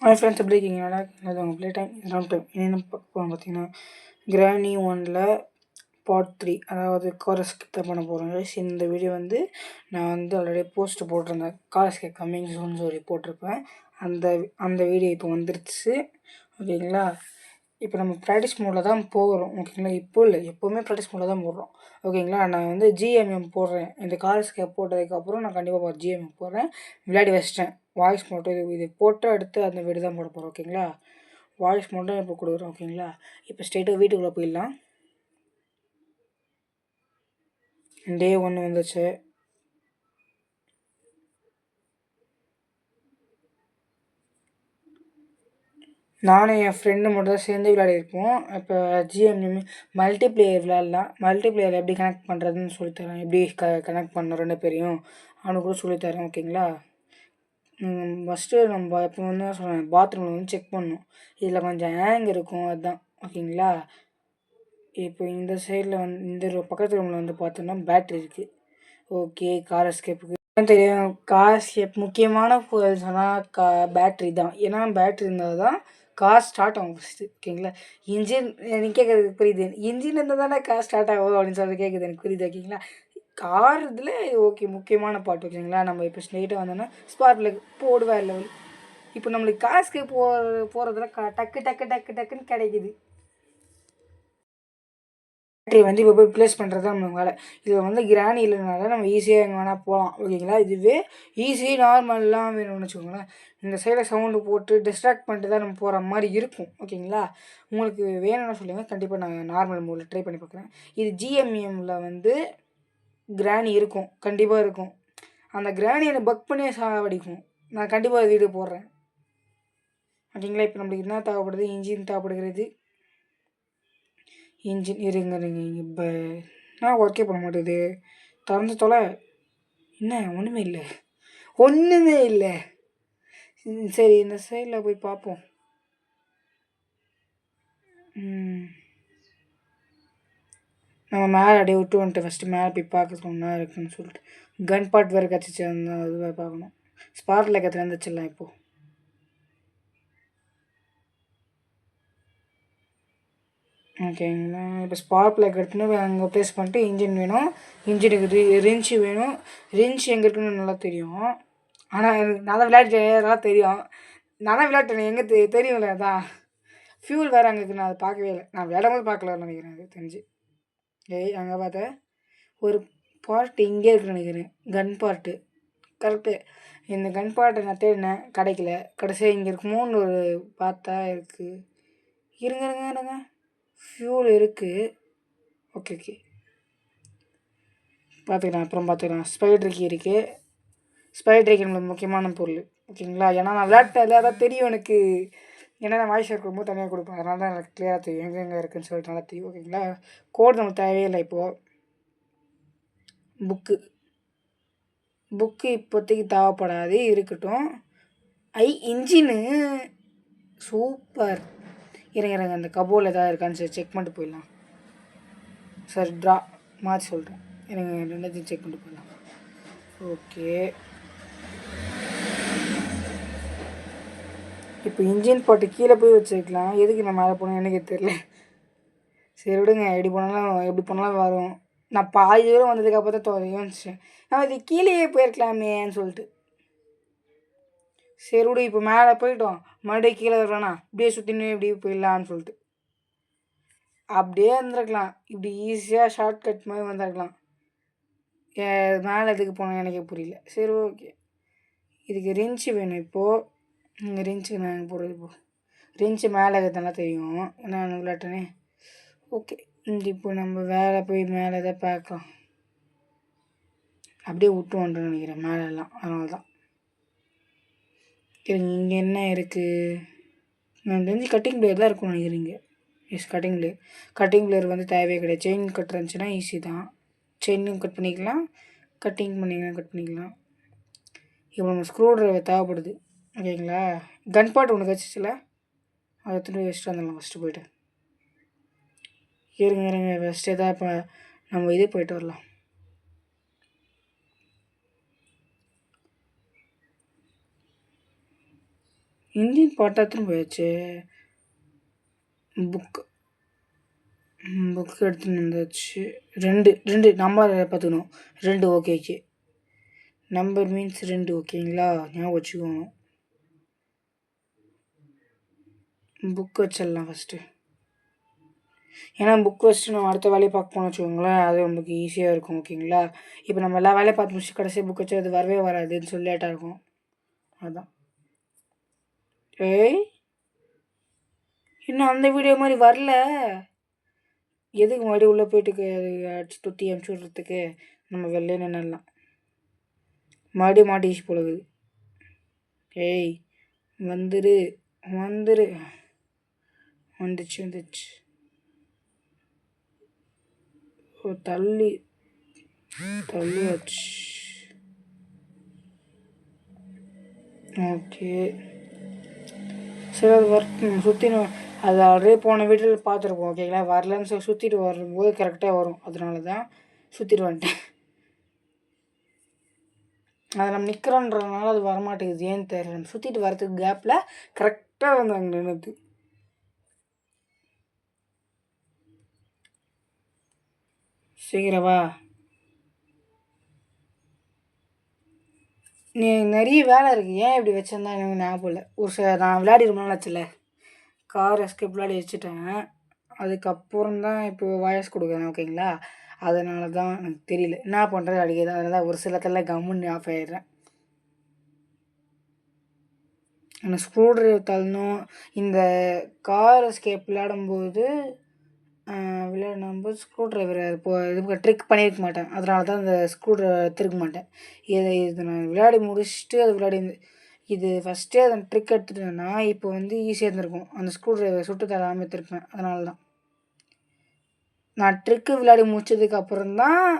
Hi friends, எப்படி இருக்கீங்க? நல்லா இருக்கீங்களா? அது உங்கள் ப்ளே டைம் ரவுண்ட் டைம். என்ன பார்க்க போகிறோம் பார்த்தீங்கன்னா, கிராணி 1ல் பார்ட் 3, அதாவது காரஸ்கேப் தான் பண்ண போகிறோம். இந்த வீடியோ வந்து நான் வந்து ஆல்ரெடி போஸ்ட் போட்டிருந்தேன். காரஸ்கேப் கம்மிங் சூன்னு சொல்லி போட்டிருப்பேன். அந்த அந்த வீடியோ இப்போ வந்துருச்சு. ஓகேங்களா? இப்போ நம்ம ப்ராக்டிஸ் மோடில் தான் போகிறோம். ஓகேங்களா? இப்போ இல்லை, எப்போவுமே ப்ராக்டிஸ் மோடில் தான் போடுறோம். ஓகேங்களா? நான் வந்து ஜிஎம்எம் போடுறேன். இந்த காரஸ்கேப் போட்டதுக்கப்புறம் நான் கண்டிப்பாக ஜிஎம்எம் போடுறேன். விளையாடி வச்சிட்டேன். வாய்ஸ் மட்டும் இது போட்டு அடுத்து அந்த வீடு தான் போட போகிறோம். ஓகேங்களா? வாய்ஸ் மட்டும் இப்போ கொடுக்குறோம். ஓகேங்களா? இப்போ ஸ்ட்ரெயிட்டாக வீட்டுக்குள்ளே போயிடலாம். டே 1 வந்துச்சு. நானும் என் ஃப்ரெண்டு மட்டும் தான் சேர்ந்து விளையாடிருப்போம். இப்போ ஜிஎம்எம் மல்டிப்ளேயர் விளையாடலாம். மல்டிப்ளேயர் எப்படி கனெக்ட் பண்ணுறதுன்னு சொல்லித்தரேன். எப்படி கனெக்ட் பண்ண 2 பேரையும் அவனு கூட சொல்லித்தரேன். ஓகேங்களா? ஃபஸ்ட்டு நம்ம இப்போ வந்து சொன்னேன், பாத்ரூமில் வந்து செக் பண்ணணும். இதில் கொஞ்சம் ஹேங் இருக்கும், அதுதான். ஓகேங்களா? இப்போ இந்த சைடில் வந்து இந்த பக்கத்து ரூமில் வந்து பார்த்தோன்னா பேட்ரி இருக்குது. ஓகே, கார் எஸ்கேப்புக்கு தெரியும். கார் எஸ்கேப் முக்கியமான சொன்னால் பேட்ரி தான். ஏன்னா பேட்ரி இருந்தால் தான் கார் ஸ்டார்ட் ஆகும் ஃபஸ்ட்டு. ஓகேங்களா? இன்ஜின் எனக்கு கேட்குறது புரியுது. இன்ஜின் இருந்தால் தானே கார் ஸ்டார்ட் ஆகும் அப்படின்னு சொல்லி கேட்குது, எனக்கு புரியுது. ஓகேங்களா? கார் இதில் ஓகே முக்கியமான பார்ட். ஓகேங்களா? நம்ம இப்போ ஸ்ட்ரெயிட்டாக வந்தோன்னா ஸ்பார்க் ப்ளக் போடுவா லெவல். இப்போ நம்மளுக்கு கார் எஸ்கேப் போகிறதுல டக்கு டக்கு டக்கு டக்குன்னு கிடைக்குது. பேட்டரி வந்து இப்போ போய் ப்ளேஸ் பண்ணுறது தான் நம்ம வேலை. இதில் வந்து கிராணி இல்லைனால நம்ம ஈஸியாக எங்கே வேணால் போகலாம். ஓகேங்களா? இதுவே ஈஸி நார்மல்லாம் வேணும்னு வச்சுக்கோங்களேன், இந்த சைடில் சவுண்டு போட்டு டிஸ்ட்ராக்ட் பண்ணிட்டு தான் நம்ம போகிற மாதிரி இருக்கும். ஓகேங்களா? உங்களுக்கு வேணும்னு சொல்லுங்கள், கண்டிப்பாக நான் நார்மல் மோடில் ட்ரை பண்ணி பார்க்குறேன். இது ஜிஎம்எம்மில் வந்து கிராணி இருக்கும், கண்டிப்பாக இருக்கும். அந்த கிராணி என்னை பக் பண்ணியே சாவடிக்கும். நான் கண்டிப்பாக வீடியோ போடுறேன். ஓகேங்களா? இப்போ நம்மளுக்கு என்ன தேவைப்படுது? இன்ஜின் தேவைப்படுகிறது. இன்ஜின் இருங்க இப்போ ஒர்க்கே பண்ண மாட்டேது. திறந்து தொலை. என்ன ஒன்றுமே இல்லை, ஒன்றுமே இல்லை. சரி, இந்த சைடில் போய் பார்ப்போம். நம்ம மேலே அப்படியே விட்டு வந்துட்டு ஃபஸ்ட்டு மேலே போய் பார்க்க ஒன்றா இருக்குன்னு சொல்லிட்டு கன் பார்ட் வேறு கிடச்சிச்சு. அந்த இதுவாக பார்க்கணும். ஸ்பாட்டில் கற்றுல இருந்துச்சிடலாம் இப்போது. ஓகேங்களா? இப்போ ஸ்பார்க் ப்ளக் எடுத்துன்னு அங்கே ப்ளேஸ் பண்ணிட்டு இன்ஜின் வேணும். இன்ஜினுக்கு ரின்ச்சு வேணும். ரின்ச் எங்கே இருக்குன்னு நல்லா தெரியும். ஆனால் எனக்கு நான் தான் விளையாடிட்டேன், நல்லா தெரியும். நான் தான் விளையாட்டேன், எங்கே தெரியும்ல. அதான் ஃபியூல் வேறு அங்கே இருக்குது. நான் அதை பார்க்கவே இல்லை. நான் விளையாடும்போது பார்க்கலான்னு நினைக்கிறேன், அது தெரிஞ்சு. அங்கே பார்த்தேன் ஒரு பார்ட்டு இங்கே இருக்குன்னு நினைக்கிறேன், கன் பார்ட்டு. கரெக்டு. இந்த கன் பார்ட்டை நான் தேடினேன், கிடைக்கல. கடைசியாக இங்கே இருக்குமோன்னு ஒரு பார்த்தா இருக்குது. இருங்க இருங்க இருங்க, ஃபியூல் இருக்குது. ஓகே ஓகே, பார்த்துக்கலாம், அப்புறம் பார்த்துக்கலாம். ஸ்பைடர் கீ இருக்குது. ஸ்பைடர் கீ நம்மளுக்கு முக்கியமான பொருள். ஓகேங்களா? ஏன்னா நான் விளையாட்டேன், அதான் தெரியும் எனக்கு. ஏன்னா நான் வாய்ஸ் கொடுக்கும்போது தனியாக கொடுப்பேன், அதனால தான் எனக்கு கிளியராக தெரியும் எங்கெங்கே இருக்குதுன்னு சொல்லிட்டு நல்லா தெரியும். ஓகேங்களா? கோட் நமக்கு தேவையில்லை. இப்போது புக்கு இப்போதைக்கு தேவைப்படாது, இருக்கட்டும். Engine super. இருங்க அந்த கபோர்டில் எதாவது இருக்கான்னு சரி செக் பண்ணிட்டு போயிடலாம். சார் ட்ரா மாற்றி சொல்கிறேன், இருங்க ரெண்டாத்தையும் செக் பண்ணிட்டு போயிடலாம். ஓகே, இப்போ இன்ஜின் போட்டு கீழே போய் வச்சுருக்கலாம். எதுக்கு நான் மேலே போனோம் எனக்கு தெரியல. சரி விடுங்க, எப்படி பண்ணாலும் வரும். நான் பாதி தூரம் வந்ததுக்கப்புறம் தான் யோசிச்சேன், நான் இது கீழேயே போயிருக்கலாமேன்னு சொல்லிட்டு. சரி விடு, இப்போ மேலே போயிட்டோம், மறுபடியும் கீழே வரலாம்ண்ணா, இப்படியே சுற்றினு இப்படியே போயிடலான்னு சொல்லிட்டு. அப்படியே இருந்திருக்கலாம், இப்படி ஈஸியாக ஷார்ட்கட் மாதிரி வந்திருக்கலாம். மேலே எதுக்கு போனோம் எனக்கே புரியல. சரி ஓகே, இதுக்கு ரின்ச்சு வேணும். இப்போது இங்கே ரின்ச்சுக்கு நான் போடுறது. இப்போது ரின்ச்சு மேலே இருக்கிறதுனால தெரியும், ஏன்னா விளையாட்டனே. ஓகே, இப்போ நம்ம வேலை போய் மேலே எதாவது பார்க்கலாம். அப்படியே விட்டு வந்துட்டோன்னு நினைக்கிறேன் மேலெல்லாம், அதனால தான். இங்கே என்ன இருக்குது? நான் தெரிஞ்சு கட்டிங் பிளேயர் தான் இருக்கும்னு நினைக்கிறீங்க. எஸ், கட்டிங் பிளேயர் வந்து தேவையே கிடையாது. செயின் கட் இருந்துச்சுன்னா ஈஸி தான். செயினும் கட் பண்ணிக்கலாம், கட் பண்ணிக்கலாம். இப்போ நம்ம ஸ்க்ரூ ட்ரைவர் தேவைப்படுது. ஓகேங்களா? கன் பார்ட் ஒன்று கிடச்சிச்சில்ல, அதை எடுத்துகிட்டு வச்சுட்டு வந்துடலாம். ஃபஸ்ட்டு போய்ட்டு இருங்க ஃபஸ்ட்டு எதாவது இப்போ நம்ம இதே போய்ட்டு வரலாம். இந்தியன் பாட்டா திரும்ப போயாச்சு. புக் புக் எடுத்துன்னு வந்தாச்சு. 2 நம்பர் பார்த்துக்கணும். 2 ஓகே. நம்பர் மீன்ஸ் 2 ஓகேங்களா? ஞாபகம் வச்சுக்கோங்க. புக் வச்சிடலாம் ஃபஸ்ட்டு. ஏன்னா புக் வச்சுட்டு நம்ம அடுத்த வேலையை பார்க்க போனோம்னு வச்சுக்கோங்களேன், அது நமக்கு ஈஸியாக இருக்கும். ஓகேங்களா? இப்போ நம்ம எல்லா வேலையை பார்த்து முடிச்சு கடைசியாக புக் வச்சு அது வரவே வராதுன்னு சொல்லி லேட்டாக இருக்கும். அதுதான். ஏய், இன்னும் அந்த வீடியோ மாதிரி வரல. எதுக்கு மறுபடியும் உள்ளே போயிட்டு அடிச்சு தொட்டி அமுச்சு விட்றதுக்கு? நம்ம வெளிலே நின்றுடலாம். மறுபடியும் மாட்டிச்சு போலது. ஏய், வந்துரு. வந்துச்சு. ஓ, தள்ளியாச்சு. ஓகே, சரி. அது ஒர்க் சுற்றி அது ஆல்ரெடி போன வீட்டில் பார்த்துருப்போம். ஓகேங்களா? வரலன்னு சொல்லி சுற்றிட்டு வரும்போது கரெக்டாக வரும். அதனால தான் சுற்றிட்டு வந்துட்டேன். அது நம்ம நிற்கிறோன்றதுனால அது வரமாட்டேங்குது. ஏன்னு தெரியல. நம்ம சுற்றிட்டு வரதுக்கு கேப்பில் கரெக்டாக வந்து அங்கே நின்றுது. சீக்கிரவா. நீ நிறைய வேலை இருக்குது. ஏன் இப்படி வச்சிருந்தா எனக்கு ஞாபகம் இல்லை. நான் விளையாடி ரொம்ப நாள் ஆச்சுல. கார் எஸ்கேப் விளையாடி வச்சுட்டேன். அதுக்கப்புறம் தான் இப்போது வாய்ஸ் கொடுக்குறேன். ஓகேங்களா? அதனால தான் எனக்கு தெரியல என்ன பண்ணுறது அடிக்கிறது. அதனால தான் ஒரு சிலத்தில் கம்முன்னு ஆஃப் ஆகிடுறேன். எனக்கு ஸ்க்ரூ ட்ரைவர் தள்ளணும். இந்த கார் எஸ்கேப் விளையாடும்போது ஸ்க்ரூ ட்ரைவர் இது ட்ரிக் பண்ணியிருக்க மாட்டேன். அதனால தான் இந்த ஸ்க்ரூ ட்ரைவர் எடுத்துருக்க மாட்டேன். இது நான் விளையாடி முடிச்சுட்டு அது இது ஃபஸ்ட்டே அதை ட்ரிக் எடுத்துட்டேன்னா இப்போ வந்து ஈஸியாக இருந்திருக்கும். அந்த ஸ்க்ரூ ட்ரைவர் சுட்டு தராமல் எடுத்துருப்பேன். அதனால தான் நான் ட்ரிக்கு விளையாடி முடிச்சதுக்கப்புறம் தான்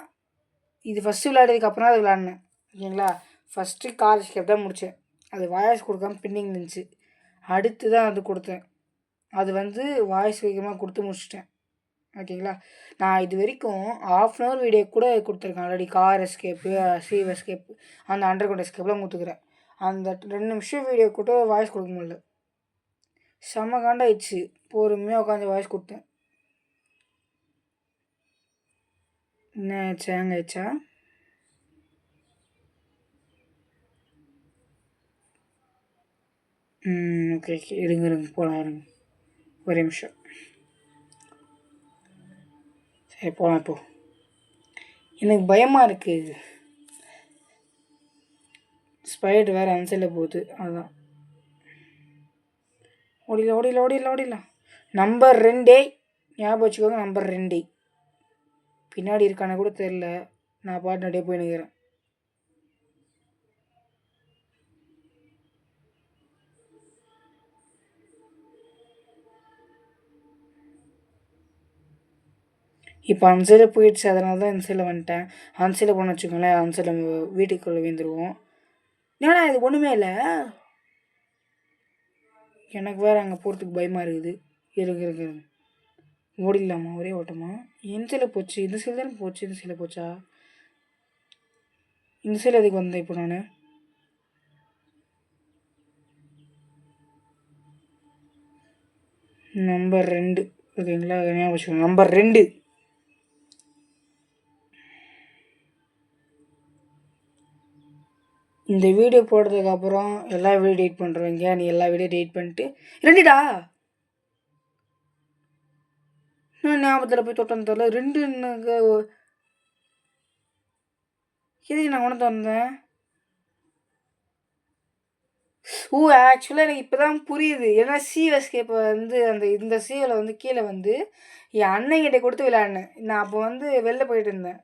இது ஃபஸ்ட்டு விளையாடினதுக்கப்புறம் தான் அது விளையாடினேன். ஓகேங்களா? ஃபஸ்ட்டு கார் எஸ்கேப் தான் முடித்தேன். அது வாய்ஸ் கொடுக்காம பெண்டிங் இருந்துச்சு. அடுத்து தான் அது கொடுத்தேன். அது வந்து வாய்ஸ் வேகமாக கொடுத்து முடிச்சிட்டேன். ஓகேங்களா? நான் இது வரைக்கும் 1/2 வீடியோ கூட கொடுத்துருக்கேன். Already car escape, sieve escape, அந்த அண்டர் கிரவுண்ட் எஸ்கேப்லாம் கொடுத்துக்கிறேன். அந்த 2 நிமிஷம் வீடியோ கூட வாய்ஸ் கொடுக்க முடியல. செம்ம காண்டாயிடுச்சு. பொறுமையாக உட்காந்து வாய்ஸ் கொடுத்தேன். என்ன ஆச்சு? ஹேங் ஆயிடுச்சா? ஓகே. இருங்க போகலாம். இருங்க ஒரு நிமிஷம். சரி, போகலாம். இப்போ எனக்கு பயமாக இருக்குது. ஸ்பைட் வேறு அன்சைடில் போகுது. அதுதான். ஓடிடலாம். நம்பர் 2 ஞாபகம் வச்சுக்கோங்க. நம்பர் 2 பின்னாடி இருக்கானே கூட தெரில. நான் பாட்டு அப்படியே போய் நிற்கிறேன். இப்போ அன்சைடில் போயிடுச்சு. அதனால தான் இந்த சைடில் வந்துட்டேன். அன்சைடில் போன வச்சுக்கோங்களேன், அன்சைடில் வீட்டுக்குள்ளே வீந்துருவோம். ஏன்னா இது ஒன்றுமே இல்லை. எனக்கு வேறு அங்கே போகிறதுக்கு பயமாக இருக்குது. இருங்க ஓடிடலாமா? ஒரே ஓட்டமா? எந்த சைடில் போச்சு? இந்த சைடு தானே போச்சு. இந்த சைடில் போச்சா? இந்த சைடில் எதுக்கு வந்தேன் இப்போ நான்? நம்பர் 2 ஓகேங்களா? ஞாபகம் வச்சுக்கோங்க. நம்பர் 2. இந்த வீடியோ போடுறதுக்கப்புறம் எல்லா வீடியோ டெலிட் பண்ணுறவங்க நீ எல்லா வீடியோ டெலிட் பண்ணிட்டு 2டா நான் ஞாபகத்தில் போய் தொட்டேன்னு தெரியல. 2ன்னு எதுக்கு நான் உனக்கு வந்தேன்? ஓ, ஆக்சுவலாக எனக்கு இப்போ தான் புரியுது. ஏன்னா எஸ்கேப்பை வந்து இந்த சீவில் வந்து கீழே வந்து என் அண்ணங்கிட்ட கொடுத்து விளையாடினேன். நான் அப்போ வந்து வெளில போயிட்டு இருந்தேன்.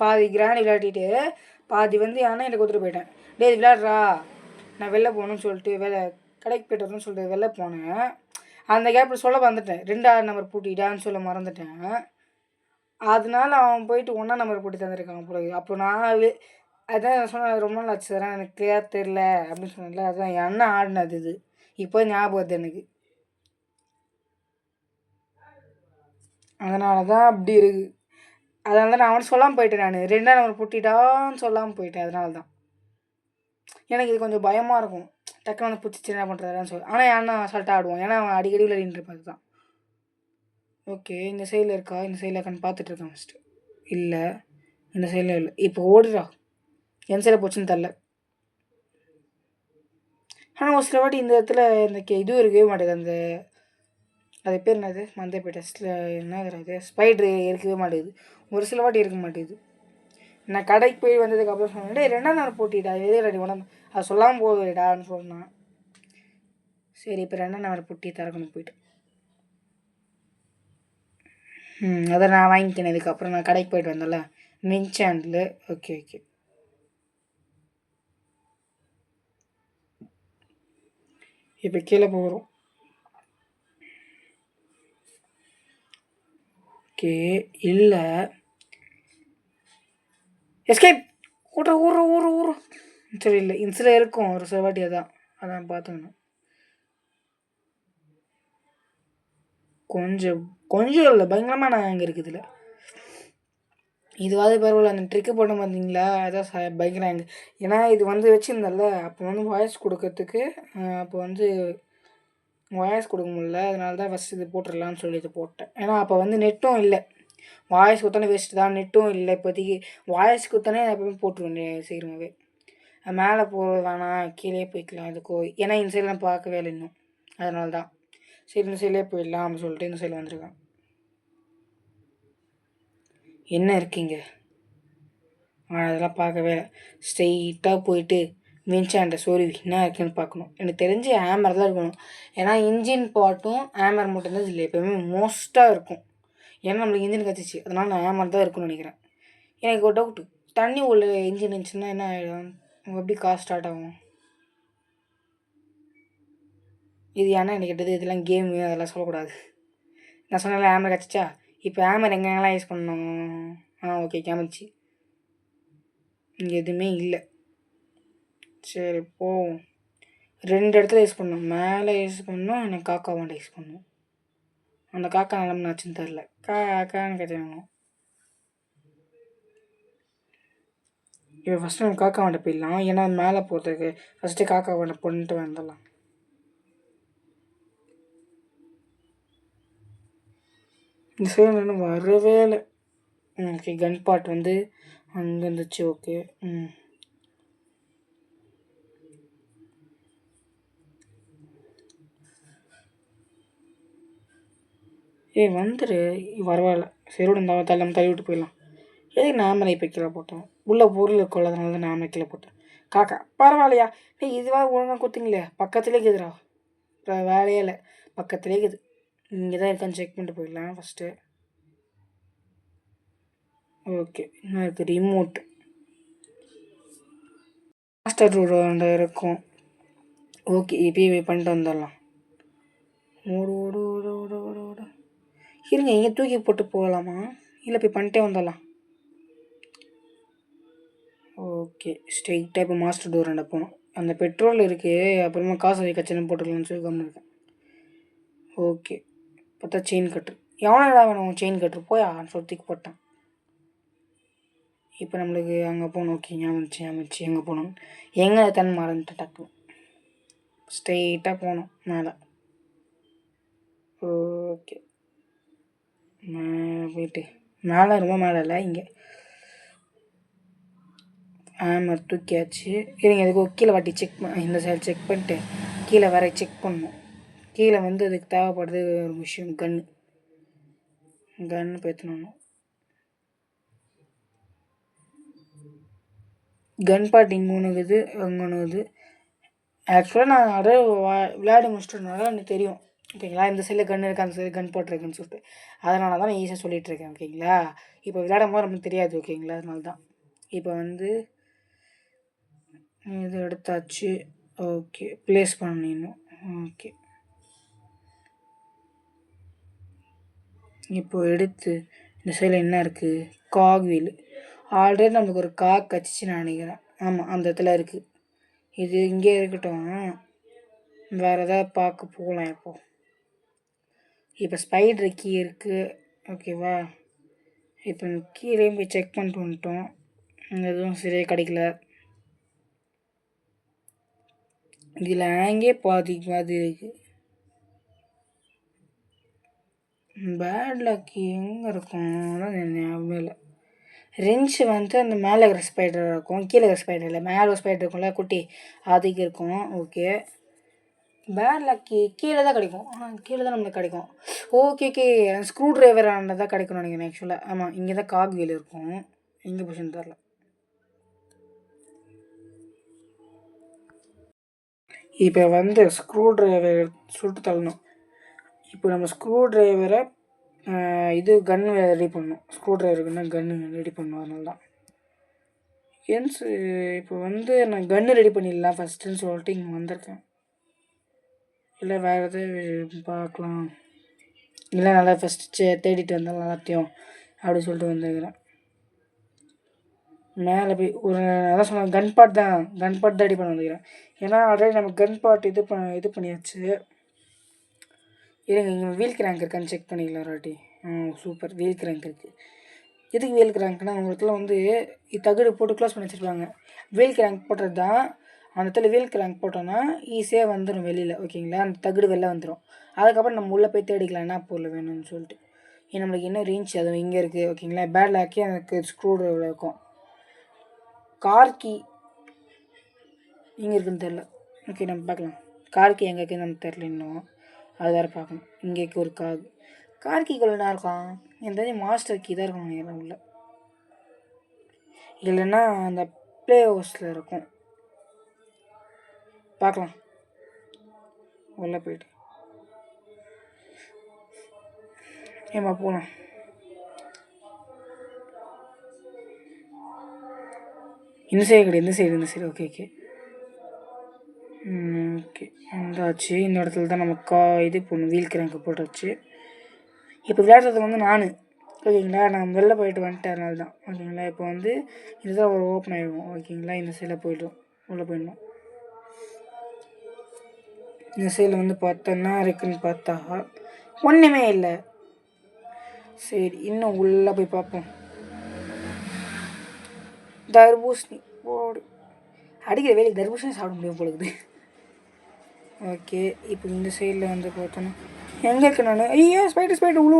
பாதி கிராணி விளையாடிட்டு பாதி வந்து என் அண்ணங்கிட்ட கொடுத்துட்டு போயிட்டேன். டே விளையாடுறா, நான் வெளில போகணும்னு சொல்லிட்டு கடைக்கு போய்ட்டு வரணும்னு சொல்லிட்டு வெளில போனேன். அந்த கேப்பில் சொல்ல வந்துட்டேன். 2ஆவது நம்பர் பூட்டிட்டான்னு சொல்ல மறந்துட்டேன். அதனால அவன் போயிட்டு 1ஆம் நம்பர் போட்டு தந்துருக்கான் பிறகு. அப்போ நான் அதான் சொன்னேன், ரொம்ப நாள் ஆச்சு சார் எனக்கு கிளியராக தெரில அப்படின்னு சொன்னேன்ல. அதுதான் என் அண்ணன் ஆடினது இது. இப்போ ஞாபகம் வருது எனக்கு. அதனால தான் அப்படி இருக்குது. அதனால தான் நான் அவனை சொல்லாமல் போயிட்டேன். நான் 2ஆம் நம்பர் பூட்டிட்டான்னு சொல்லாமல் போயிட்டேன். அதனால தான் எனக்கு இது கொஞ்சம் பயமாக இருக்கும். டக்குனு வந்து பிடிச்சி என்ன பண்ணுறதுன்னு சொல்லி. ஆனால் ஏன்னா அசால்ட்டாக ஆடுவோம், ஏன்னா அவன் அடிக்கடி விளையாடிட்டு தான். ஓகே, இந்த சைடில் இருக்கா, இந்த சைடில் இருக்கான்னு பார்த்துட்ருக்கேன் ஃபஸ்ட்டு. இல்லை, இந்த சைடில் இல்லை. இப்போ ஓடுறா, என் சைடில் போச்சுன்னு தெரில. ஆனால் ஒரு சில வாட்டி இந்த இடத்துல இந்த இதுவும் இருக்கவே மாட்டேது. அந்த அது பேர் என்னது, மந்தை டெஸ்ட்டில் என்னது அது, ஸ்பைட்ரு இருக்கவே மாட்டேங்குது. ஒரு சில வாட்டி இருக்க மாட்டேங்குது. நான் கடைக்கு போய் வந்ததுக்கப்புறம் சொன்னேன், 2ஆம் நாள் போட்டிடா எது ரெடி உடம்பு அதை சொல்லாமல் போகுதுடான்னு சொன்னான். சரி, இப்போ 2ஆம் நாள் பொட்டி திறக்கணும் போயிட்டு. அதை நான் வாங்கிக்கினேன். இதுக்கப்புறம் நான் கடைக்கு போயிட்டு வந்தேன்ல மின்சாண்டில். ஓகே ஓகே, இப்போ கீழே போகிறோம். ஓகே, இல்லை எஸ்கேப் ஊற ஊற ஊற ஊற சரி, இல்லை இன்சில் இருக்கும் ஒரு சில வாட்டி, அதான் பார்த்துக்கணும். கொஞ்சம் கொஞ்சம் இல்லை, பயங்கரமாக நான் அங்கே இருக்குதுல்ல. இதுவாது பரவாயில்ல, அந்த ட்ரிக்கு போட்ட பார்த்தீங்களா, அதான் பயங்கரம் அங்கே. ஏன்னா இது வந்து வச்சுருந்தல, அப்போ வந்து வாய்ஸ் கொடுக்கறதுக்கு, அப்போ வந்து வாய்ஸ் கொடுக்க முடியல. அதனால தான் ஃபஸ்ட் இது போட்டுடலான்னு சொல்லி இது போட்டேன். ஏன்னா அப்போ வந்து நெட்டும் இல்லை, வாய்ஸ் கொடுத்தானே வேஸ்ட்டு தான், நெட்டும் இல்லை இப்போதைக்கு. வாய்ஸ் கொடுத்தானே எப்பவுமே போட்டுருவேன் சீக்கிரமாகவே. மேலே போகிறது வேணாம், கீழே போய்க்கலாம் இதுக்கோ, ஏன்னா இந்த சைட்லாம் பார்க்கவே இல்லை இன்னும். அதனால தான் சரி இந்த சைட்லேயே போயிடலாம் அப்படின்னு சொல்லிட்டு இந்த சைடில் வந்திருக்கேன். என்ன இருக்கீங்க, அதெல்லாம் பார்க்கவே இல்லை. ஸ்ட்ரெயிட்டாக போயிட்டு மின்சாண்ட சொருவி என்ன இருக்குன்னு பார்க்கணும். எனக்கு தெரிஞ்சு ஹேமர் தான் இருக்கணும். ஏன்னா இன்ஜின் பாட்டும் ஹேமர் மட்டும்தான் இதில் எப்போயுமே மோஸ்ட்டாக இருக்கும். ஏன்னா நம்மளுக்கு இன்ஜின் கத்திச்சு, அதனால் நான் ஹேமர் தான் இருக்குன்னு நினைக்கிறேன். எனக்கு ஒரு டவுட்டு, தண்ணி உள்ள இன்ஜின் இருந்துச்சுன்னா என்ன ஆகிடும், எப்படி கார் ஸ்டார்ட் ஆகும்? இது ஏன்னா எனக்கு கேட்டது, இதெல்லாம் கேமு அதெல்லாம் சொல்லக்கூடாது. நான் சொன்னால ஹேமர் கச்சிச்சா, இப்போ ஹேமர் எங்கெங்கெல்லாம் யூஸ் பண்ணணும். ஓகே, கேமச்சு இங்கே எதுவுமே இல்லை. சரி போவோம். 2 இடத்துல யூஸ் பண்ணணும், மேலே யூஸ் பண்ணணும், எனக்கு காக்கா வாண்ட யூஸ் பண்ணணும். அந்த காக்கா நிலம ஆச்சுன்னு தெரில, காக்கான்னு கேட்கணும். இப்போ ஃபஸ்ட்டு நம்ம காக்கா வாண்ட போயிடலாம், ஏன்னா மேலே போகிறதுக்கு ஃபஸ்ட்டு காக்கா வாண்ட பண்ணிட்டு வந்துடலாம். இந்த சைடு இன்னும் வரவே இல்லை. ஓகே, கன் பார்ட் வந்து அங்கே இருந்துச்சு. ஓகே, வந்துடு பரவாயில்ல. சரி விட, இந்த நம்ம தள்ளி விட்டு போயிடலாம். எதுக்கு நாமளே இப்போ கீழே போட்டேன், உள்ள பொருள் கொள்ளதுனால தான் நாமளே கீழே போட்டேன். காக்கா பரவாயில்லையா, இதுவாக ஒழுங்காக கொடுத்தீங்களே, பக்கத்துலேயே இருக்குதுடா. இப்போ வேலையே இல்லை, பக்கத்துலேயே இருக்குது. இங்கே தான் இருக்கான்னு செக் பண்ணிட்டு போயிடலாம் ஃபஸ்ட்டு. ஓகே, இன்னும் இருக்குது ரிமோட், மாஸ்டர் ரோடு இருக்கும். ஓகே, இப்போயே பண்ணிட்டு வந்துடலாம். ஓடு ஓடு ஓடு ஓடு ஓடு ஓடு. இருங்க, இங்கே தூக்கி போட்டு போகலாமா, இல்லை போய் பண்ணிட்டே வந்துடலாம். ஓகே, ஸ்ட்ரெயிட்டாக இப்போ மாஸ்டர் டோர் ரெண்ட போகணும். அந்த பெட்ரோல் இருக்குது, அப்புறமா காசு கச்சனை போட்டுக்கலாம்னு சொல்லி கம்மி இருக்கேன். ஓகே, பார்த்தா செயின் கட்ரு, எவனடா வேணும் செயின் கட்ரு, போயா சொத்துக்கு போட்டேன். இப்போ நம்மளுக்கு அங்கே போகணும். ஓகே, ஞாபகம் எங்கே போகணும், எங்கே தன் மறந்துட்டு டக்கு ஸ்ட்ரெயிட்டாக போகணும் மேலே. ஓகே, மேலே போயிட்டு, மேலே ரொம்ப மேலே இல்லை, இங்கே ஹேமர் தூக்கியாச்சு. இருங்க, இதுக்கு கீழே வாட்டி செக் இந்த சைடு செக் பண்ணிட்டு கீழே வேற செக் பண்ணணும். கீழே வந்து அதுக்கு தேவைப்படுது ஒரு விஷயம், கன்னு பேத்தணும். கன் பார்ட் இங்கே ஒன்று இருக்குது, அங்கே ஒன்று இருக்குது. ஆக்சுவலாக நான் நிறைய விளையாடி முடிச்சிட்டனால எனக்கு தெரியும். ஓகேங்களா, இந்த சைடில் கன் இருக்குது, அந்த சைடில் கன் போட்டிருக்குன்னு சொல்லிட்டு. அதனால தான் நான் ஈஸியாக சொல்லிகிட்ருக்கேன். ஓகேங்களா, இப்போ விளையாடும் போது நமக்கு தெரியாது. ஓகேங்களா, அதனால தான். இப்போ வந்து இது எடுத்தாச்சு. ஓகே, ப்ளேஸ் பண்ணிடணும். ஓகே, இப்போ எடுத்து இந்த சைடில் என்ன இருக்குது, காக் வீல். ஆல்ரெடி நமக்கு ஒரு காக் கச்சிச்சு நான் நினைக்கிறேன். ஆமாம், அந்த இடத்துல இருக்குது. இது இங்கே இருக்கட்டும், வேறு எதாவது பார்க்க போகலாம். இப்போ ஸ்பைடர் கீ இருக்குது. ஓகேவா, இப்போ கீழேயும் போய் செக் பண்ணிட்டு வந்துட்டோம், எதுவும் சரியாக கிடைக்கல. இதில் ஹேங்கே பாதி பாதி இருக்குது. பேட் லக் எங்கே இருக்கும் ஞாபகமே இல்லை. ரெஞ்சு வந்து அந்த மேலே இருக்கிற ஸ்பைடர் இருக்கும், கீழே இருக்கிற ஸ்பைடர் இல்லை, மேலே ஒரு ஸ்பைடர் இருக்கும்ல குட்டி, அதுக்கு இருக்கும். ஓகே, பேட் லக்கி கீழே தான் கிடைக்கும். கீழே தான் நம்மளுக்கு கிடைக்கும். ஓகே ஓகே, ஸ்க்ரூ ட்ரைவர் ஆனது தான் கிடைக்கணும் நினைக்கிறேன் ஆக்சுவலாக. ஆமாம், இங்கே தான் காக் வீல் இருக்கும். எங்கே போச்சுன்னு தெரில. இப்போ வந்து ஸ்க்ரூ ட்ரைவர் சுட்டு தள்ளணும். இப்போ நம்ம ஸ்க்ரூ ட்ரைவரை இது கன்று ரெடி பண்ணணும். ஸ்க்ரூ ட்ரைவருக்குன்னா கன்று ரெடி பண்ணணும். அதனால தான் என்ஸ் இப்போ வந்து நான் கன்று ரெடி பண்ணிடலாம் ஃபஸ்ட்டுன்னு சொல்லிட்டு இங்கே வந்திருக்கேன். இல்லை வேறு எதாவது பார்க்கலாம், இல்லை நல்லா ஃபஸ்ட்டு தேடிட்டு வந்தாலும் எல்லாத்தையும் அப்படி சொல்லிட்டு வந்துருக்கிறேன். மேலே போய் ஒரு அதான் சொன்னேன், கன் பார்ட் தான் ரெடி பண்ண வந்துக்கிறேன். ஏன்னா ஆல்ரெடி நம்ம கன் பார்ட் இது பண்ணியாச்சு. இருங்க, இங்கே வீல் கிராங்க் இருக்கான்னு செக் பண்ணிக்கலாம் ஒரு வாட்டி. சூப்பர், வீல் கிராங்க் இருக்குது. எதுக்கு வீல் கிராங்க்னா அவங்களுக்குலாம் வந்து தகடு போட்டு க்ளோஸ் பண்ணி வச்சுருப்பாங்க. வீல் கிராங்க் போட்டது தான் அந்த இடத்துல வீல் கிராங்க் போட்டோன்னா ஈஸியாக வந்துடும் வெளியில். ஓகேங்களா, அந்த தகடு வெளில வந்துடும். அதுக்கப்புறம் நம்ம உள்ளே போய் தேடிக்கலாம் என்ன பொருள் வேணும்னு சொல்லிட்டு. நம்மளுக்கு என்ன ரேஞ்ச் அதுவும் இங்கே இருக்குது. ஓகேங்களா, பேட் ஆக்கி எனக்கு ஸ்க்ரூ ட்ரைவர் இருக்கும். கார் கீ எங்கே இருக்குதுன்னு தெரில. ஓகே, நம்ம பார்க்கலாம். கார் கீ எங்கே இருக்குதுன்னு நமக்கு தெரில இன்னும். அது வேறு பார்க்கணும். இங்கே ஒரு கார் கீ என்ன இருக்கும், என் தெரிஞ்ச மாஸ்டர் கீ தான் இருக்கும் நினைக்கிறேன் உள்ள. இல்லைன்னா அந்த ப்ளே ஹவுஸில் இருக்கும். பார்க்கலாம் உள்ளே போய்ட்டு. ஏமா போகலாம். இந்த சைடு கிடையாது, இந்த சைடு. ஓகே ஓகே ஓகே, வந்தாச்சு. இந்த இடத்துல தான் நம்ம இது போடணும், வீல் கிராங்க் போட்டாச்சு. இப்போ விளையாடுறது வந்து நான், ஓகேங்களா, நான் வெளில போயிட்டு வந்துட்டேன். அதனால தான். ஓகேங்களா, இப்போ வந்து இதுதான் ஒரு ஓப்பன் ஆகிடும். ஓகேங்களா, இந்த சைடில் போய்டும், உள்ளே போயிடணும். இந்த சைடில் வந்து பார்த்தோன்னா இருக்குன்னு பார்த்தா ஒன்றுமே இல்லை. சரி, இன்னும் உள்ளே போய் பார்ப்போம். தர்பூசணி போடு, அடிக்கிற வேலைக்கு தர்பூசணி சாப்பிட முடியும் போலுக்குது. ஓகே, இப்போ இந்த சைடில் வந்து பார்த்தோன்னா எங்கே இருக்கு நான், ஐயோ ஸ்பைடர் உள்ள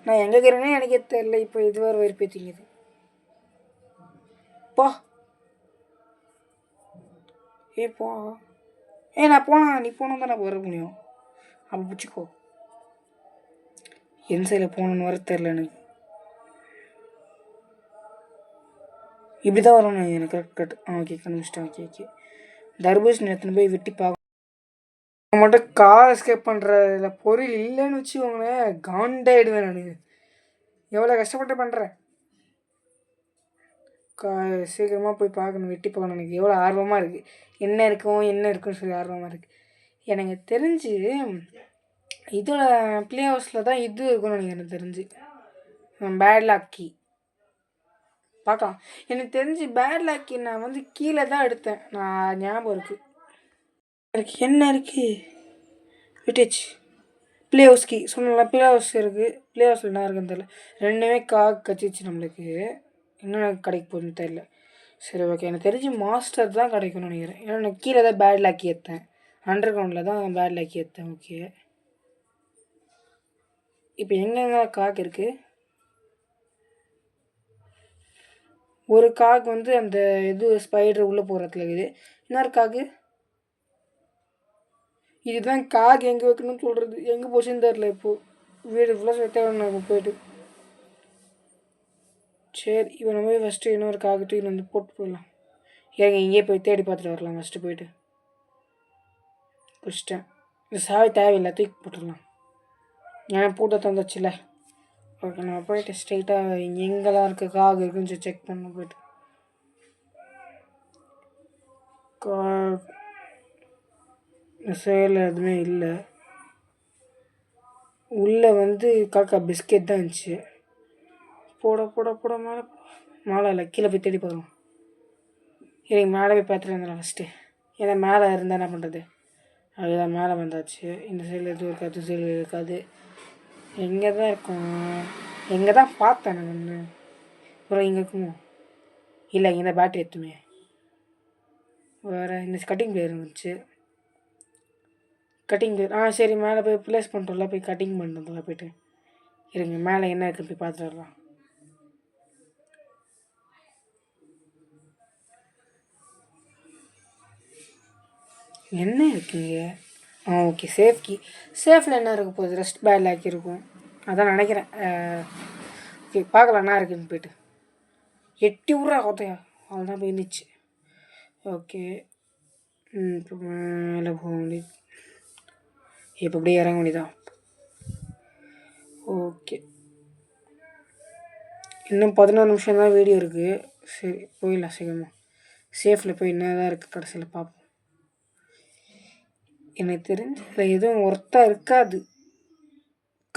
நான் எங்கே இருக்கிறேனே எனக்கே தெரில. இப்போ இது வேறு வெறுப்பேற்றிங்குது. போ போ, நான் போனேன், நீ போனால் தான் நான் வர முடியும். அப்போ பிடிச்சிக்கோ. எந்த சைடில் போகணுன்னு வர தெரில எனக்கு. இப்படி தான் வரணும் எனக்கு. கரெக்ட். ஓகே, கண்டுபிடிச்சிட்டேன். ஓகே, தர்பூசணி எடுத்துன்னு போய் வெட்டி பார்க்கணும். மட்டும் கார் எஸ்கேப் பண்ணுறதுல பொருள் இல்லைன்னு வச்சுக்கோங்களேன், காண்டாயிடுவேன் நான். எவ்வளோ கஷ்டப்பட்டு பண்ணுறேன். சீக்கிரமாக போய் பார்க்கணும், வெட்டி பார்க்கணும். எனக்கு எவ்வளோ ஆர்வமாக இருக்குது. என்ன இருக்குன்னு சொல்லி ஆர்வமாக இருக்குது. எனக்கு தெரிஞ்சு இதில் ப்ளே ஹவுஸில் தான் இது இருக்குன்னு எனக்கு தெரிஞ்சு பேட் லாக்கி பார்க்கலாம். எனக்கு தெரிஞ்சு பேட் லாக்கி நான் வந்து கீழே தான் எடுத்தேன், நான் ஞாபகம் இருக்குது. எனக்கு என்ன இருக்குது விட்டேச்சு. ப்ளே ஹவுஸ் கீ சொன்னல, ப்ளே ஹவுஸ் இருக்குது. ப்ளே ஹவுஸில் என்ன இருக்குன்னு தெரில. ரெண்டுமே கச்சிச்சு நம்மளுக்கு. இன்னும் கிடைக்க போகுதுன்னு தெரில. சரி ஓகே, எனக்கு தெரிஞ்சு மாஸ்டர் தான் கிடைக்கும்னு நினைக்கிறேன். ஏன்னா நான் கீழே தான் பேட் லாக்கி ஏற்றேன், அண்டர் கிரவுண்டில் தான் பேட் லாக்கி ஏற்றேன். ஓகே, இப்போ எங்கெங்க காக்கு இருக்குது. ஒரு காக்கு வந்து அந்த இது ஸ்பைடர் உள்ளே போகிறதுல இருக்குது. இன்னொரு காக்கு, இதுதான் காக்கு எங்கே வைக்கணும்னு சொல்கிறது. எங்கே போச்சுன்னு தெரில. இப்போது வீடு ஃபுல்லாக தேவை போய்ட்டு. சரி, இப்போ நம்ம போய் ஃபஸ்ட்டு இன்னொரு காக்கு தூக்கி வந்து போட்டு போயிடலாம். ஏங்க இங்கேயே போய் தேடி பார்த்துட்டு வரலாம். ஃபஸ்ட்டு போய்ட்டு பிடிச்சிட்டேன். இந்த சாவி தேவையில்லை, தூக்கி போட்டுடலாம். ஏன்னா பூட்டை தந்துச்சுல. ஓகே, நம்ம போய்ட்டு ஸ்ட்ரைட்டாக எங்கெல்லாம் இருக்குது காகு இருக்குன்னு சொல்லி செக் பண்ண போய்ட்டு. சேல் எதுவுமே இல்லை. உள்ளே வந்து காக்கா பிஸ்கெட் தான் இருந்துச்சு. போட மேலே இல்லை, கீழே போய் தேடி பார்க்கலாம். எனக்கு மேலே போய் பார்த்துட்டு வந்துடலாம் ஃபஸ்ட்டு. ஏன்னா மேலே இருந்தால் என்ன பண்ணுறது. அதுதான் மேலே வந்தாச்சு. இந்த சைடில் எதுவும் இருக்காது, சைடில் இருக்காது. எங்கே தான் இருக்கும், எங்கே தான் பார்த்தேன் நான் ஒன்று. அப்புறம் இங்கே இருக்குமோ இல்லை, இங்கே தான் பேட்டரி எடுத்துமே. வேறு இந்த கட்டிங் பிளேயர் இருந்துச்சு. கட்டிங் பிளேயர் சரி மேலே போய் ப்ளேஸ் பண்ணுறோம்ல, போய் கட்டிங் பண்ணுறதுல போய்ட்டு இருங்க. மேலே என்ன இருக்குன்னு போய் பார்த்துட்டு வரலாம். என்ன இருக்குங்க? Okay, safe key. சேஃபில் என்ன இருக்க போகுது? ரெஸ்ட் பேட் லாக்கி இருக்கும், அதான் நினைக்கிறேன். ஓகே, பார்க்கலாம் என்ன இருக்குன்னு போய்ட்டு. 8 ஊரா கொத்தையா அவ்வளோதான் போய் இருந்துச்சு. ஓகே, இப்போ மேலே போக முடியுது. இப்போ அப்படியே இறங்க வேண்டியதான். ஓகே, இன்னும் 14 நிமிஷம் தான் வீடியோ இருக்குது. சரி போயிடலாம் சீக்கிரமாக. சேஃபில் போய் என்ன தான் இருக்குது கடைசியில் பார்ப்போம். எனக்கு தெரிஞ்ச எதுவும் ஒர்த்தாக இருக்காது.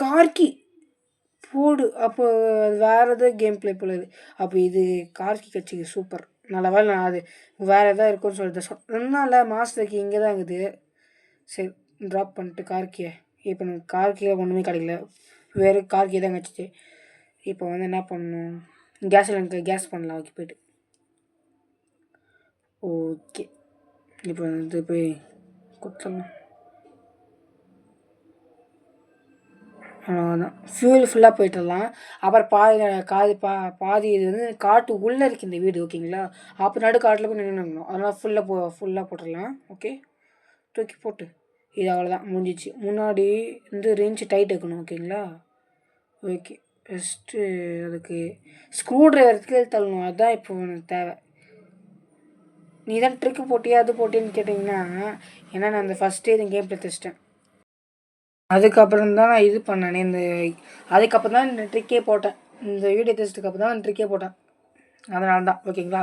கார்கி போடு. அப்போ அது வேறு எதாவது கேம் ப்ளே போல. அப்போ இது கார்கி கட்சிக்கு சூப்பர். நல்ல வேலை நான் அது வேறு எதாவது இருக்குன்னு சொல்லிட்டு சொன்னால மாதத்துக்கு இங்கே தான் இருக்குது. சரி ட்ராப் பண்ணிட்டு கார்கியை. இப்போ எனக்கு கார்கியில் ஒன்றுமே கிடைக்கல, வேறு கார்கி தான் கிடச்சிச்சு. இப்போ வந்து என்ன பண்ணணும்? எனக்கு கேஸ் பண்ணலாம். ஓகே போய்ட்டு. ஓகே, இப்போ வந்து போய் கொடுத்துடலாம். அவ்வளோதான், ஃபியூல் ஃபுல்லாக போய்ட்டுடலாம். அப்புறம் பாதி இது வந்து காட்டு உள்ளே இருக்குது இந்த வீடு. ஓகேங்களா? அப்போ நடு காட்டில் போய் நின்றுக்கணும். அதனால் ஃபுல்லாக போட்டுடலாம். ஓகே, தூக்கி போட்டு இது அவ்வளோதான் முடிஞ்சிச்சு. முன்னாடி வந்து ரேஞ்சு டைட் வைக்கணும். ஓகேங்களா? ஓகே, ஃபஸ்ட்டு அதுக்கு ஸ்க்ரூ ட்ரைவருக்கு தள்ளணும். அதுதான் இப்போ எனக்கு தேவை. நீ தான் ட்ரிக்கு போட்டியா அது போட்டின்னு கேட்டிங்கன்னா, ஏன்னா நான் அந்த ஃபஸ்ட்டே இந்த கேம் ப்ளே டெஸ்ட்டேன். அதுக்கப்புறம் தான் நான் இது பண்ணேனே அதுக்கப்புறம் தான் இந்த ட்ரிக்கே போட்டேன். இந்த வீடியோ டெஸ்ட்டுக்கு அப்புறம் தான் இந்த ட்ரிக்கே போட்டேன். அதனால தான். ஓகேங்களா?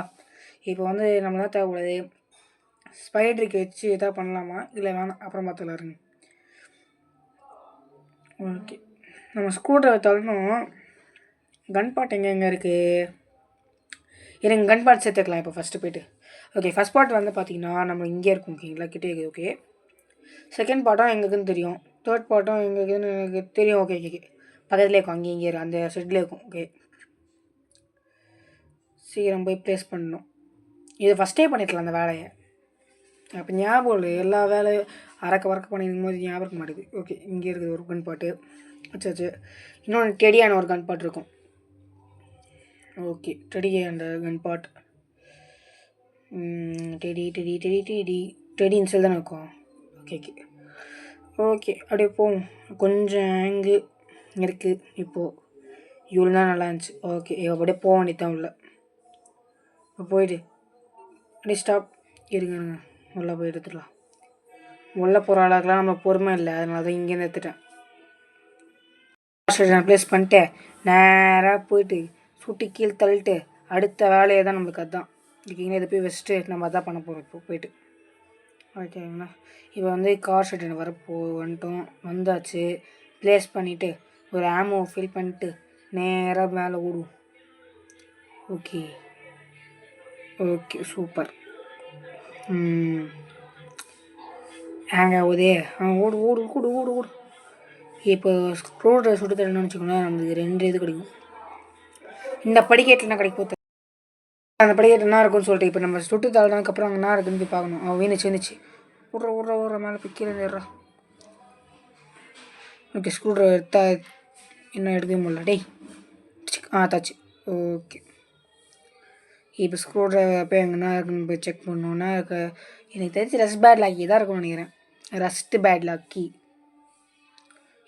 இப்போ வந்து நம்ம தான் தேவைப்படுது. ஸ்பைட்ருக்கு வச்சு எதாவது பண்ணலாமா இல்லை வேணாம், அப்புறம் பார்த்துக்கலாம் இருங்க. ஓகே, நம்ம ஸ்க்ரூ தள்ளணும். கன் பாட் எங்கே இருக்குது? எனக்கு கன் பாட் சேர்த்துக்கலாம் இப்போ ஃபஸ்ட்டு போய்ட்டு. ஓகே, ஃபஸ்ட் பார்ட் வந்து பார்த்திங்கன்னா நம்ம இங்கே இருக்கும். ஓகேங்களா? கிட்டே இருக்குது. ஓகே, செகண்ட் பார்ட்டும் எங்கே இருக்குதுன்னு தெரியும். தேர்ட் பார்ட்டும் எங்கே இருக்குதுன்னு எனக்கு தெரியும். ஓகே ஓகே, பக்கத்துலேயே இருக்கும். இங்கே அந்த செட்லேயே இருக்கும். ஓகே, சீக்கிரம் போய் ப்ளேஸ் பண்ணணும். இதை ஃபஸ்ட்டே பண்ணிக்கலாம் அந்த வேலையை. அப்போ ஞாபகம் இல்லை, எல்லா வேலையும் வரக்க பண்ணிக்கும் போது ஞாபகம் இருக்க மாட்டேங்குது. ஓகே, இங்கே இருக்குது ஒரு கன் பாட்டு. ஆச்சு இன்னொன்று டெடியான ஒரு கன் பாட் இருக்கும். ஓகே, டெடியான கன் பாட். டெடி இன்சல் தானே இருக்கும். ஓகே ஓகே ஓகே, அப்படியே போவோம். கொஞ்சம் ஆங்கிள் இருக்குது இப்போது. இவ்வளோ தான் நல்லா இருந்துச்சு. ஓகே, அப்படியே போக வேண்டியதான் உள்ள. இப்போ போயிட்டு அப்படியே ஸ்டாப். இருங்க உள்ளே போய் எடுத்துடலாம். உள்ளே போகிற அளவுக்குலாம் நம்ம பொறுமை இல்லை, அதனால தான் இங்கேருந்து எடுத்துட்டேன். நான் ப்ளேஸ் பண்ணிட்டு நேராக போயிட்டு சுட்டி கீழே தள்ளிட்டு அடுத்த வேலையை தான் நம்மளுக்கு அதுதான். ஓகேங்களா? இதை போய் வச்சுட்டு நம்ம அதான் பண்ண போகிறோம் இப்போ போயிட்டு. ஓகேங்களா? இப்போ வந்து கார் ஷெட் வந்துட்டோம். வந்தாச்சு. ப்ளேஸ் பண்ணிவிட்டு ஒரு ஆமோ ஃபில் பண்ணிட்டு நேராக மேலே ஓடுவோம். Okay okay, super. ஹேங் ஆகுதே. ஓடு ஓடு ஓடு ஓடு ஓடு. இப்போ ஸ்க்ரூ ட்ரைவர் சுட்டு தரணும்னு வச்சுக்கோங்களேன், நம்மளுக்கு 2 இது கிடைக்கும். இந்த படிக்கட்டில் என்ன கிடைக்கும்? அந்த படிக்கட்டு என்ன இருக்குன்னு சொல்லிட்டு இப்போ நம்ம சுட்டு தரதுக்கப்புறம் அங்கே என்ன இருக்குன்னு போய் பார்க்கணும். வீணுச்சு விட்ற மேலே போய் கீழே ஏறா. ஓகே, ஸ்க்ரூ ட்ரைவர் எடுத்தா இன்னும் எடுக்கவே முடியல. டேய் தாச்சு. ஓகே, இப்போ ஸ்க்ரூ ட்ரைவர் போய் எங்கன்னா இருக்குன்னு போய் செக் பண்ணோன்னா எனக்கு தெரிஞ்சு ரஸ்ட் பேட் லாக்கி தான் இருக்கும்னு நினைக்கிறேன். ரஸ்ட்டு பேட் லாக்கி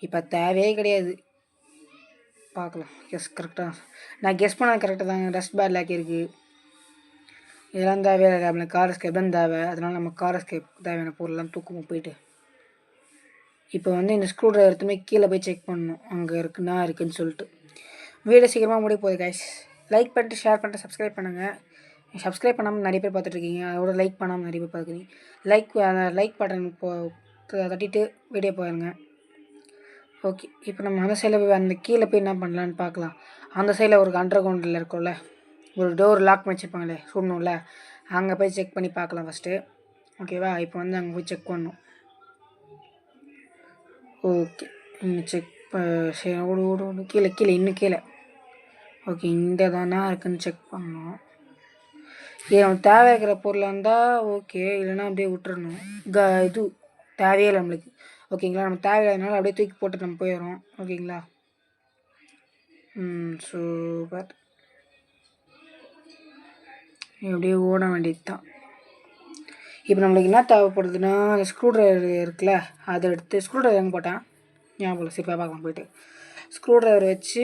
இப்போ தேவையே கிடையாது. பார்க்கலாம். கரெக்டாக நான் கெஸ் பண்ண கரெக்டாக தாங்க. ரஸ்ட் பேட் லாக்கி இருக்குது. இதெல்லாம் தேவையே இல்லை. நம்மளுக்கு கார் எஸ்கேப் தான் தேவை. அதனால் நம்ம கார் எஸ்கேப் தேவையான பொருள்லாம் தூக்குவோம் போயிட்டு. இப்போ வந்து இந்த ஸ்க்ரூ ட்ரைவர் எடுத்துமே கீழே போய் செக் பண்ணணும் அங்கே இருக்குன்னு சொல்லிட்டு. வீடியோ சீக்கிரமாக முடிய போகுது கைஸ். லைக் பண்ணிட்டு ஷேர் பண்ணிட்டு சப்ஸ்கிரைப் பண்ணுங்கள். சப்ஸ்கிரைப் பண்ணாமல் நிறைய பேர் பார்த்துட்ருக்கீங்க, அதோட லைக் பண்ணாமல் நிறைய பேர் பார்க்குறீங்க. லைக் பட்டன் தட்டிட்டு வீடியோ போயிருங்க. ஓகே, இப்போ நம்ம அந்த சைடில் போய் அந்த கீழே போய் என்ன பண்ணலான்னு பார்க்கலாம். அந்த சைடில் ஒரு அண்டர் கிரவுண்டில் இருக்கும்ல, ஒரு டோர் லாக் பண்ணி வச்சுருப்பாங்களே, சுடணும்ல, அங்கே போய் செக் பண்ணி பார்க்கலாம் ஃபஸ்ட்டு. ஓகேவா? இப்போ வந்து அங்கே போய் செக் பண்ணணும். ஓகே, செக் சரி ஓடு ஓடு ஓடு கீழே இன்னும் கீழே. ஓகே, இங்கே தானே இருக்குன்னு செக் பண்ணணும். நமக்கு தேவை இருக்கிற பொருளாக இருந்தால் ஓகே, இல்லைன்னா அப்படியே விட்டுறணும். இது தேவையே இல்லை நம்மளுக்கு. ஓகேங்களா, நம்ம தேவையில்லாதனால அப்படியே தூக்கி போட்டு நம்ம போயிடுறோம். ஓகேங்களா, சூப்பர். அப்படியே ஓட வேண்டியது தான். இப்போ நம்மளுக்கு என்ன தேவைப்படுதுன்னா, அந்த ஸ்க்ரூ ட்ரைவர் இருக்குல்ல, அதை எடுத்து ஸ்க்ரூ ட்ரைவர் எங்கே போட்டேன் ஞாபகம் சரி பார்க்கலாம் போயிட்டு ஸ்க்ரூ ட்ரைவர் வச்சு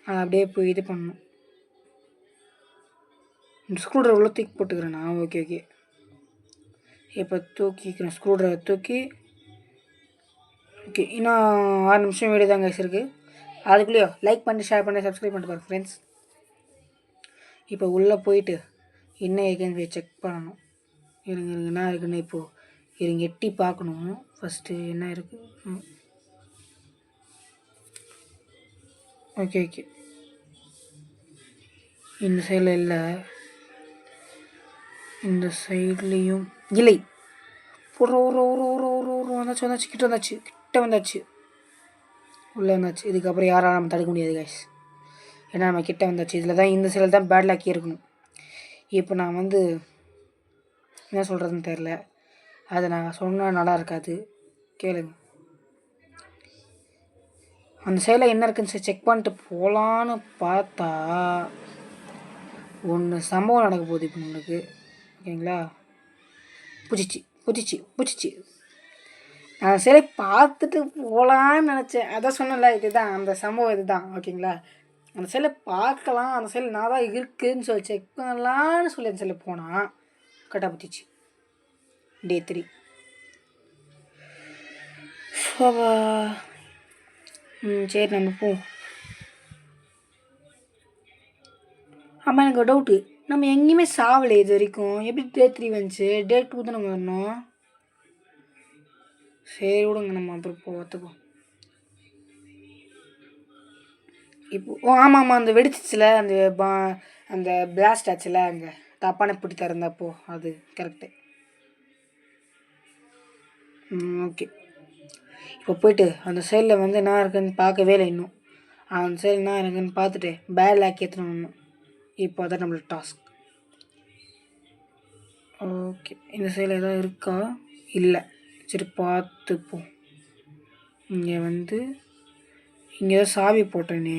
அதை அப்படியே போய் இது பண்ணணும். ஸ்க்ரூ ட்ரைவரில் தூக்கி போட்டுக்கிறேண்ணா. ஓகே ஓகே, இப்போ தூக்கிக்கிறேன் ஸ்க்ரூ ட்ரைவர் தூக்கி. ஓகே, இன்னும் 6 நிமிஷம் வீடியோ தாங்க இருக்குது. அதுக்குள்ளேயோ லைக் பண்ணி ஷேர் பண்ணி சப்ஸ்கிரைப் பண்ணிட்டு பாருங்க ஃப்ரெண்ட்ஸ். இப்போ உள்ளே போயிட்டு என்ன இருக்குன்னு போய் செக் பண்ணணும். இருங்க என்ன இருக்குன்னு இப்போது இருங்க எட்டி பார்க்கணும் ஃபஸ்ட்டு என்ன இருக்குது. ஓகே ஓகே, இந்த சைடில் இல்லை, இந்த சைட்லேயும் இல்லை. ஒரு ஒரு ஒரு ஒரு ஒரு ஒரு வந்தாச்சு கிட்ட வந்தாச்சு உள்ளே வந்தாச்சு. இதுக்கப்புறம் யாராலும் நம்ம தடுக்க முடியாது கைஸ், ஏன்னா நம்ம கிட்ட வந்தாச்சு. இதில் தான் இந்த சைடில் தான் பேட் லாக்கி இருக்கணும். இப்போ நான் என்ன சொல்கிறதுன்னு தெரில, அதை நான் சொன்னால் நல்லா இருக்காது, கேளுங்க. அந்த சைடில் என்ன இருக்குன்னு சரி செக் பண்ணிட்டு போகலான்னு பார்த்தா ஒன்று சம்பவம் நடக்க போகுது இப்போ நம்மளுக்கு. ஓகேங்களா, புச்சிச்சு நான் சரி பார்த்துட்டு போகலான்னு நினச்சேன். அதான் சொன்னல, இதுதான் அந்த சம்பவம், இதுதான். ஓகேங்களா, அந்த செல்லை பார்க்கலாம், அந்த செல் நான் தான் இருக்குதுன்னு சொல்லி செக் பண்ணலான்னு சொல்லி அந்த செல்லை போனால் கரெக்டாக புத்திச்சு. Day 3. சரி நம்ம போவோம். ஆமாம், எனக்கு ஒரு டவுட்டு, நம்ம எங்கேயுமே சாவலை இது வரைக்கும், எப்படி Day 3 வந்துச்சு? Day 2 தான் நம்ம வரணும். சரி விடுங்க, நம்ம அப்புறம் போகிறதுக்கும். இப்போ ஆமாம் அந்த வெடிச்சிச்சில் அந்த பிளாஸ்ட் ஆச்சுல, அங்கே தப்பான பிடி திறந்தப்போ அது கரெக்டு. ஓகே, இப்போ போய்ட்டு அந்த சைடில் என்ன இருக்குதுன்னு பார்க்கவே இல்லை இன்னும். அந்த சைடில் என்ன இருக்குதுன்னு பார்த்துட்டு பேட் லாக் ஏற்றணும் இன்னும். இப்போ அதான் நம்மளுக்கு டாஸ்க். ஓகே, இந்த சைடில் எதாவது இருக்கா? இல்லை, சரி பார்த்துப்போம். இங்கே இங்கே தான் சாவி போட்டேனே.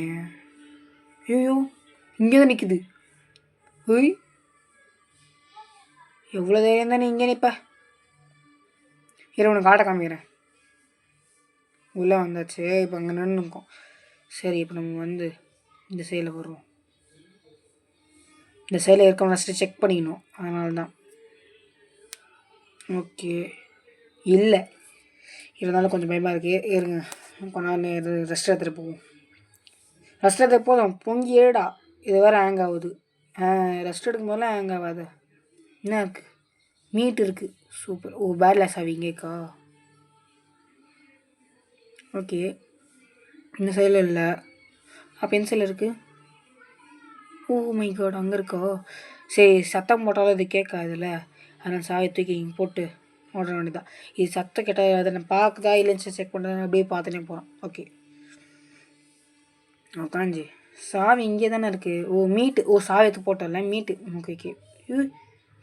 ஐயோ, இங்கே தான் நிற்குது. ஓய், எவ்வளோ தைரியம் தானே இங்கே நிற்ப. உனக்கு காட்ட காமிக்கிறேன். உள்ளே வந்தாச்சு, இப்போ அங்கே நின்றுக்கோம். சரி, இப்போ நம்ம இந்த சைடில் வருவோம். இந்த சைடில் இருக்கவங்க ஃபஸ்ட்டு செக் பண்ணிக்கணும், அதனால தான். ஓகே, இல்லை இருந்தாலும் கொஞ்சம் பயமாக இருக்குது. இருங்க கொஞ்ச நேரம் ரெஸ்ட் எடுத்துகிட்டு போவோம். ரெஸ்ட் எடுத்து போதும் பொங்கி ஏடா, இது வேறு ஹேங் ஆகுது. ரெஸ்ட் எடுக்கும் போதெல்லாம் ஹேங் ஆகாது. என்ன இருக்குது? மீட் இருக்குது, சூப்பர். ஓ, பேட்லாஸ் ஆகிங்கேக்கா. ஓகே, இந்த சைடில் இல்லை, அப்போ எந்த சைடில் இருக்குது? ஓ மை காட், அங்கே இருக்கா? சரி, சத்தம் போட்டாலும் இது கேட்காதுல்ல, அதனால் சாவி தூக்கி இங்கே போட்டு ஓட வேண்டியதான். இது சத்தம் கேட்டால் அதை நான் பார்க்குதா இல்லைன்னு செக் பண்ணுறேன், அப்படியே பார்த்துட்டே போகிறேன். ஓகே, உட்காஞ்சி சாவி இங்கே தானே இருக்குது. ஓ மீட்டு, ஓ சாவி எடுத்து போட்டல மீட்டு. ஓகே ஓகே,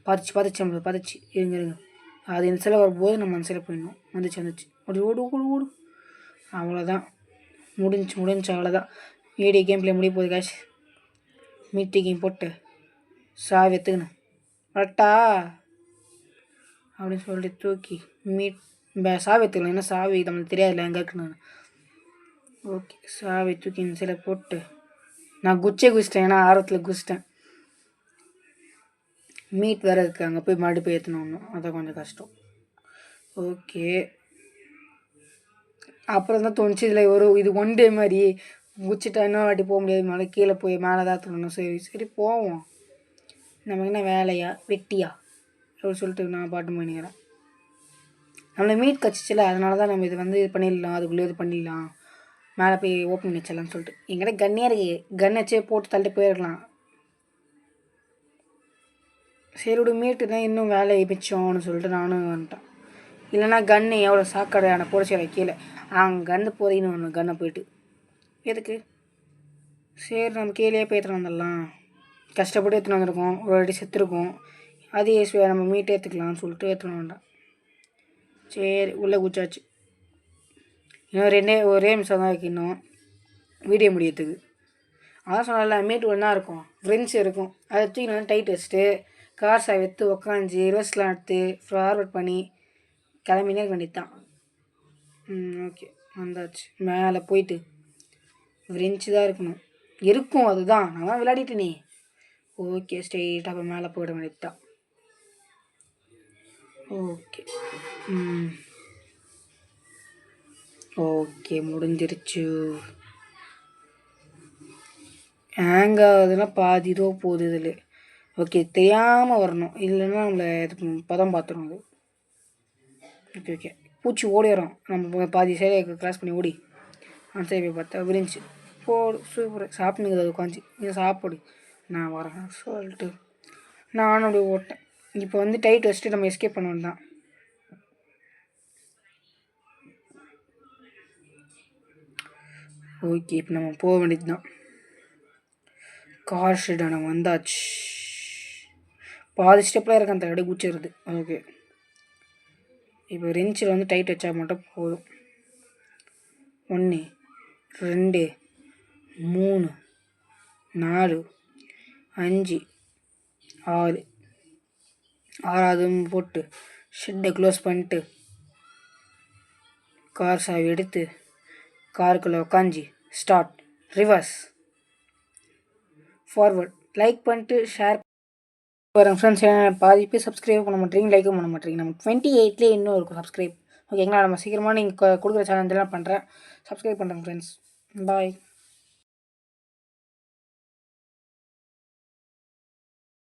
பார்த்துச்சு நம்மளுக்கு பார்த்துச்சு. இருங்க அது இந்த சிலை வரும்போது நம்ம அந்த சிலை போயிடணும். வந்துச்சு ஓடி ஓடு ஓடு ஓடு. அவ்வளோதான், முடிஞ்சு அவ்வளோதான். வீடியோ கேம் பிளே முடிய போகுது காஷ். மீட்டிங் போட்டு சாவி எடுத்துக்கணும் கரெக்டா அப்படின்னு சொல்லிட்டு தூக்கி சாவி எடுத்துக்கலாம். ஏன்னா சாவி நம்மளுக்கு தெரியாதுல்ல எங்கே இருக்குன்னு. ஓகே, சாவி தூக்கி இந்த சில போட்டு நான் குச்சிட்டேன், ஏன்னா ஆர்வத்தில் குச்சிட்டேன். மீட் வேறு இருக்குது, அங்கே போய் மறுபடியும் போய் ஏற்றணும், அதான் கொஞ்சம் கஷ்டம். ஓகே, அப்புறம் தான் தோணுச்சு இதில் இது 1 டே மாதிரி குச்சிட்டா இன்னும் வாட்டி போக முடியாது, மேலே கீழே போய் மேலே தான் தோணணும். சரி போவோம், நமக்கு என்ன வேலையா வெட்டியா அப்படின்னு சொல்லிட்டு நான் பாட்டு பண்ணிக்கிறேன். நம்மளை மீட் கச்சிச்சில, அதனால தான் நம்ம இது பண்ணிடலாம், அதுக்குள்ளே இது பண்ணிடலாம், மேலே போய் ஓப்பன் பண்ணி வச்சிடலாம்னு சொல்லிட்டு. எங்கிட்ட கன்னே இருக்குது, கன் வச்சே போட்டு தள்ளிட்டு போயிடலாம். சரி விடு, மீட்டு தான் இன்னும் வேலையை மிச்சம்னு சொல்லிட்டு நானும் வந்துட்டேன். இல்லைன்னா கன்று எவ்வளோ சாக்கடையான போடச்சிட கீழே கன்று போதின்னு ஒன்று கன்னை போயிட்டு எதுக்கு. சரி நம்ம கீழே போய்ட்டு வந்துடலாம். கஷ்டப்பட்டு எடுத்துன்னு வந்திருக்கோம், ஒரு வாட்டி செத்துருக்கோம். அது நம்ம மீட்டே எடுத்துக்கலாம்னு சொல்லிட்டு எடுத்துன்னு வேண்டாம். சரி உள்ளே குச்சாச்சு. இன்னும் ஒரே நிமிஷம் தான் இருக்குது இன்னும் வீடியோ முடியறதுக்கு. அதான் சொன்னால மீட்டு ஒன்றா இருக்கும், ஃப்ரெண்ட்ஸ் இருக்கும். அதை தூக்கி வந்து டைட் வச்சுட்டு கார் சாவி எடுத்து உக்காஞ்சி ரிவர்ஸ்லாம் எடுத்து ஃபார்வர்ட் பண்ணி கிளம்பினே இருக்க வேண்டியது தான். ஓகே வந்தாச்சு. மேலே போயிட்டு ஃப்ரெண்ட்ஸு தான் இருக்கும் அதுதான் நான் தான் விளையாடிட்டேனே. ஓகே ஸ்ட்ரெயிட்டாக இப்போ மேலே போயிட வேண்டியது தான். ஓகே ஓகே முடிஞ்சிருச்சு. ஹேங் ஆகுதுன்னா பாதி இதோ போகுது இதில். ஓகே தெரியாமல் வரணும், இல்லைன்னா நம்மளை இது பதம் பார்த்துரும் அது. ஓகே ஓகே பூச்சி ஓடி வரோம், நம்ம பாதி சைடை கிராஸ் பண்ணி ஓடி அந்த சைடு போய் பார்த்தா விரிஞ்சு போடு. சூப்பர் சாப்பிட்டுங்குது அது உட்காந்து. நீ சாப்பிடு நான் வரேன் சொல்லிட்டு நானும் அப்படியே ஓட்டேன். இப்போ வந்து டைட் வச்சுட்டு நம்ம எஸ்கேப் பண்ண வேண்டாம். ஓகே இப்போ நம்ம போக வேண்டியது தான். கார் ஷெட் நம்ம வந்தாச்சு. பாதி ஸ்டெப்பில் இருக்க அந்த அப்படியே குச்சிடுது. ஓகே இப்போ ரெஞ்சில் வந்து டைட் வச்சா மட்டும் போதும். 1 2 3 4 5 6 6வது போட்டு ஷெட்டை க்ளோஸ் பண்ணிட்டு கார் சாவி எடுத்து காருக்குள்ளே உட்காந்து ஸ்டார்ட், ரிவர்ஸ், ஃபார்வர்ட். லைக் பண்ணிட்டு ஷேர் வரும் ஃப்ரெண்ட்ஸ். பாதி பேர் சப்ஸ்கிரைப் பண்ண மாட்டேறீங்க, லைக்கும் பண்ண மாட்டேறீங்க. நம்ம 28லேயே இன்னும் இருக்கும் சப்ஸ்கிரைப். ஓகேங்களா, நம்ம சீக்கிரமாக நீங்கள் கொடுக்குற சேனல் பண்ணுறேன். சப்ஸ்கிரைப் பண்ணுறேன் ஃப்ரெண்ட்ஸ். பாய்.